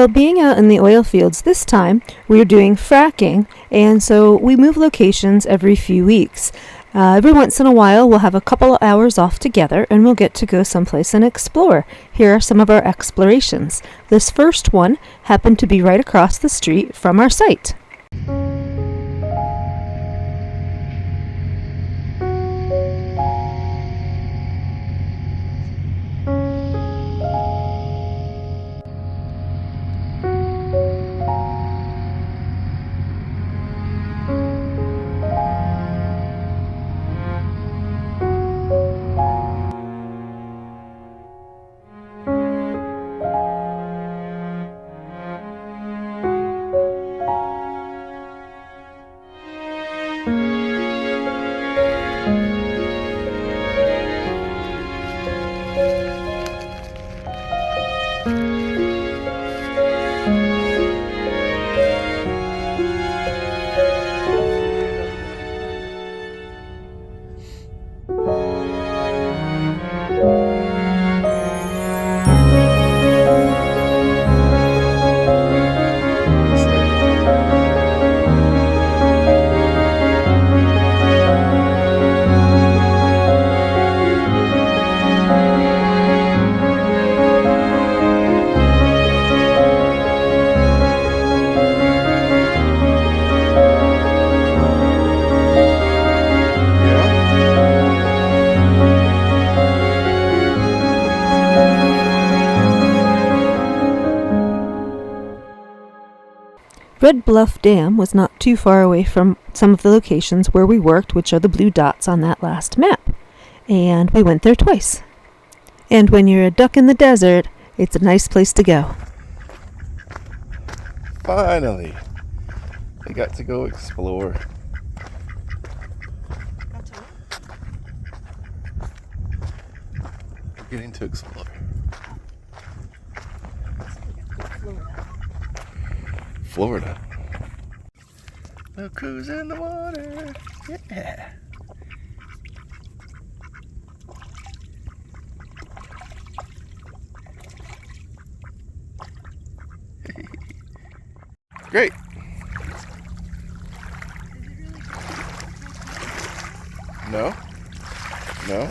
Well, being out in the oil fields this time, we're doing fracking, and so we move locations every few weeks. Every once in a while, we'll have a couple of hours off together, and we'll get to go someplace and explore. Here are some of our explorations. This first one happened to be right across the street from our site. Red Bluff Dam was not too far away from some of the locations where we worked, which are the blue dots on that last map. And we went there twice. And when you're a duck in the desert, it's a nice place to go. Finally, I got to go explore. Getting to explore. Florida. We'll cruise in the water. Yeah. Great. No? No?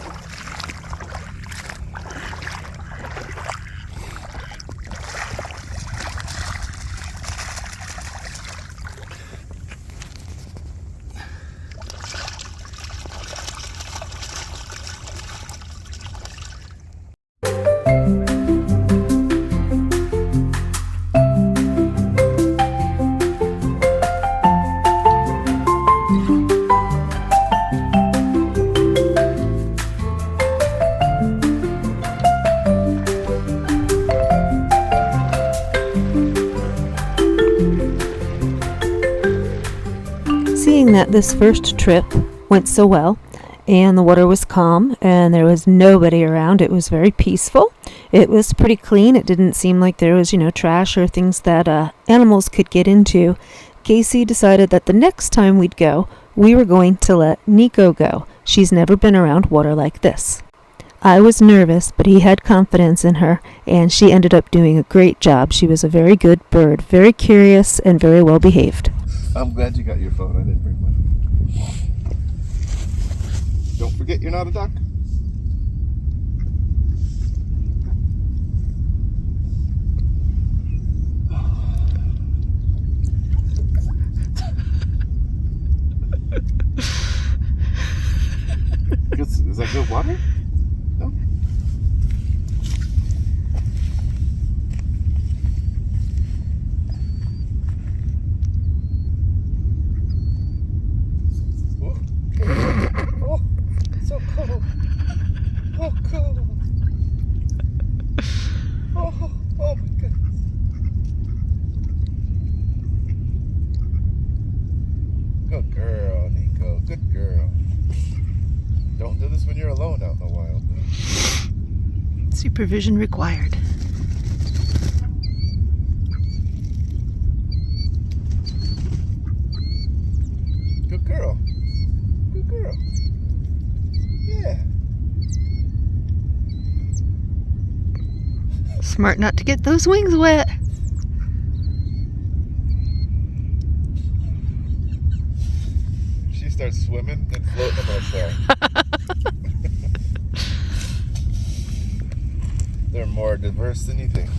Seeing that this first trip went so well, and the water was calm, and there was nobody around, it was very peaceful. It was pretty clean. It didn't seem like there was, trash or things that animals could get into. Casey decided that the next time we'd go, we were going to let Nico go. She's never been around water like this. I was nervous, but he had confidence in her, and she ended up doing a great job. She was a very good bird, very curious, and very well behaved. I'm glad you got your phone. I didn't bring mine. Don't forget you're not a duck. Is that good water? No? Oh, so cold. Oh, cold. Oh my goodness. Good girl, Nico. Good girl. Don't do this when you're alone out in the wild, though. Supervision required. Good girl. Good girl. Yeah. Smart not to get those wings wet. swimming and floating them outside. They're more diverse than you think.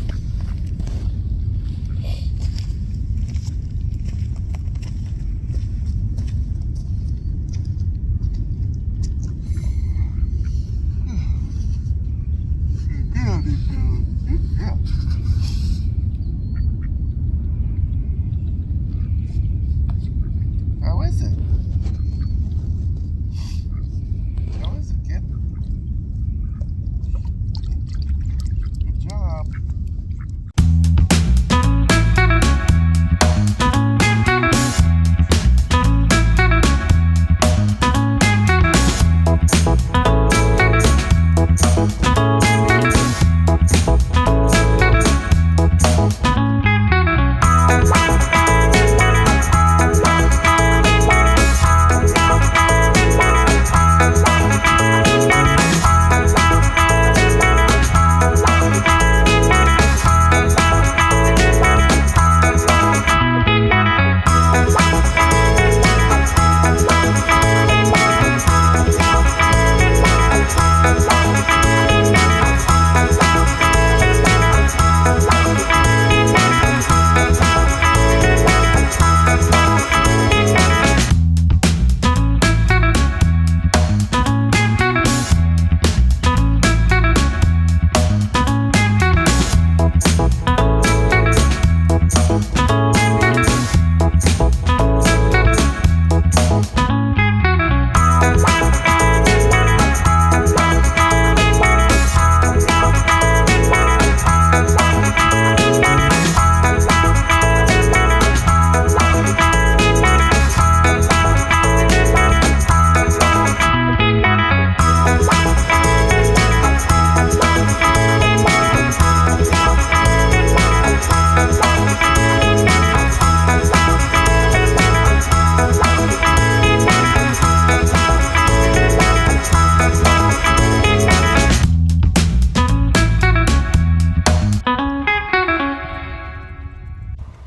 How is it? How is it, kid? Good job.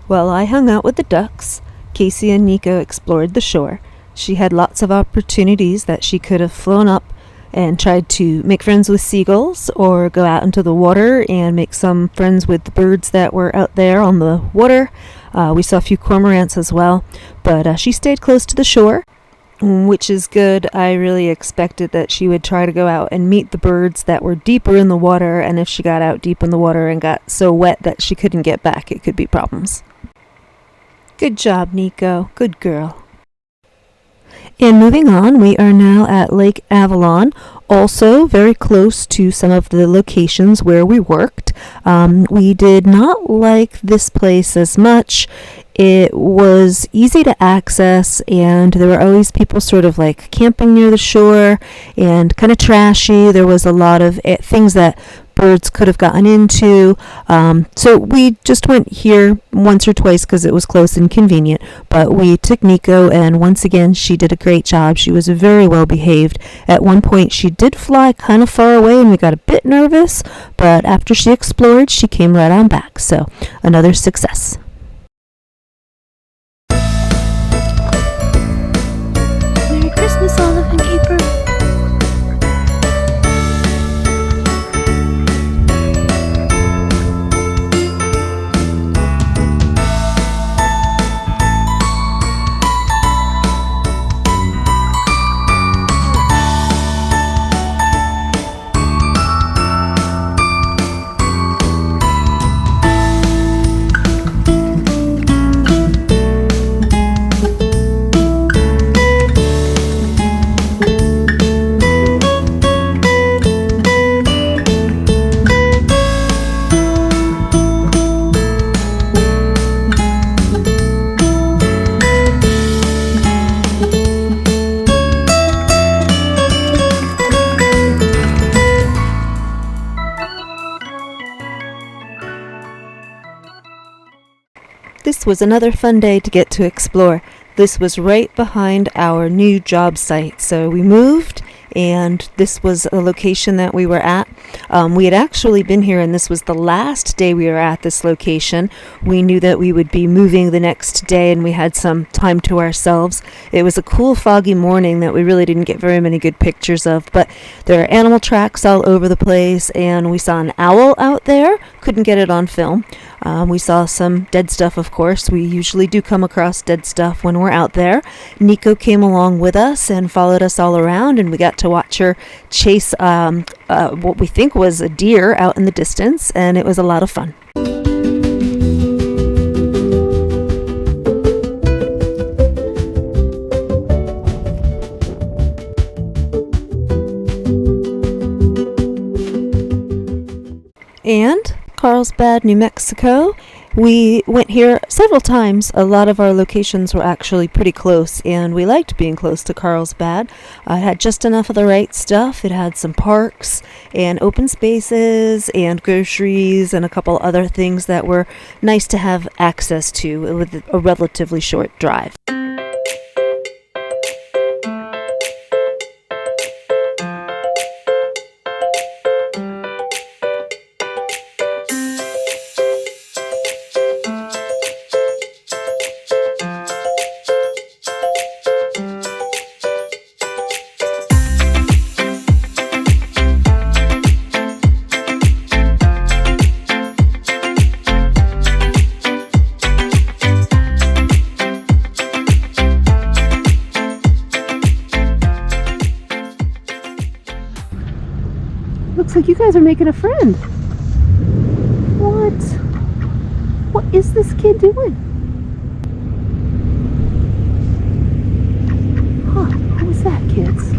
While I hung out with the ducks, Casey and Nico explored the shore. She had lots of opportunities that she could have flown up and tried to make friends with seagulls or go out into the water and make some friends with the birds that were out there on the water. We saw a few cormorants as well, but she stayed close to the shore, which is good. I really expected that she would try to go out and meet the birds that were deeper in the water, and if she got out deep in the water and got so wet that she couldn't get back, it could be problems. Good job, Nico. Good girl. And moving on, we are now at Lake Avalon, also very close to some of the locations where we worked. We did not like this place as much. It was easy to access, and there were always people sort of like camping near the shore and kind of trashy. There was a lot of things that birds could have gotten into. So we just went here once or twice because it was close and convenient. But we took Nico, and once again, she did a great job. She was very well behaved. At one point, she did fly kind of far away, and we got a bit nervous. But after she explored, she came right on back. So another success. Merry Christmas, Olive and Caper. This was another fun day to get to explore. This was right behind our new job site, so we moved and this was a location that we were at. We had actually been here, and this was the last day we were at this location. We knew that we would be moving the next day, and we had some time to ourselves. It was a cool, foggy morning that we really didn't get very many good pictures of, but there are animal tracks all over the place, and we saw an owl out there. Couldn't get it on film. We saw some dead stuff, of course. We usually do come across dead stuff when we're out there. Nico came along with us and followed us all around, and we got to watch her chase what we think was a deer out in the distance, and it was a lot of fun. And Carlsbad, New Mexico. We went here several times. A lot of our locations were actually pretty close, and we liked being close to Carlsbad. It had just enough of the right stuff. It had some parks and open spaces and groceries and a couple other things that were nice to have access to with a relatively short drive. Looks like you guys are making a friend. What is this kid doing? Huh, what was that, kids?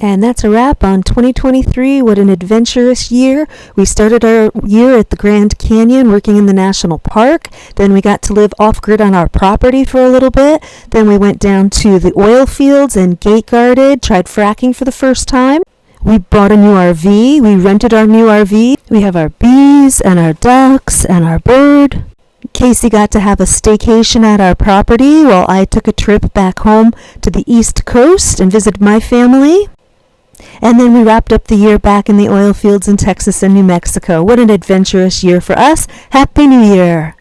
And that's a wrap on 2023. What an adventurous year. We started our year at the Grand Canyon working in the national park. Then we got to live off-grid on our property for a little bit. Then we went down to the oil fields and gate guarded, tried fracking for the first time. We bought a new RV. We rented our new RV. We have our bees and our ducks and our bird. Casey got to have a staycation at our property while I took a trip back home to the East Coast and visited my family. And then we wrapped up the year back in the oil fields in Texas and New Mexico. What an adventurous year for us. Happy New Year!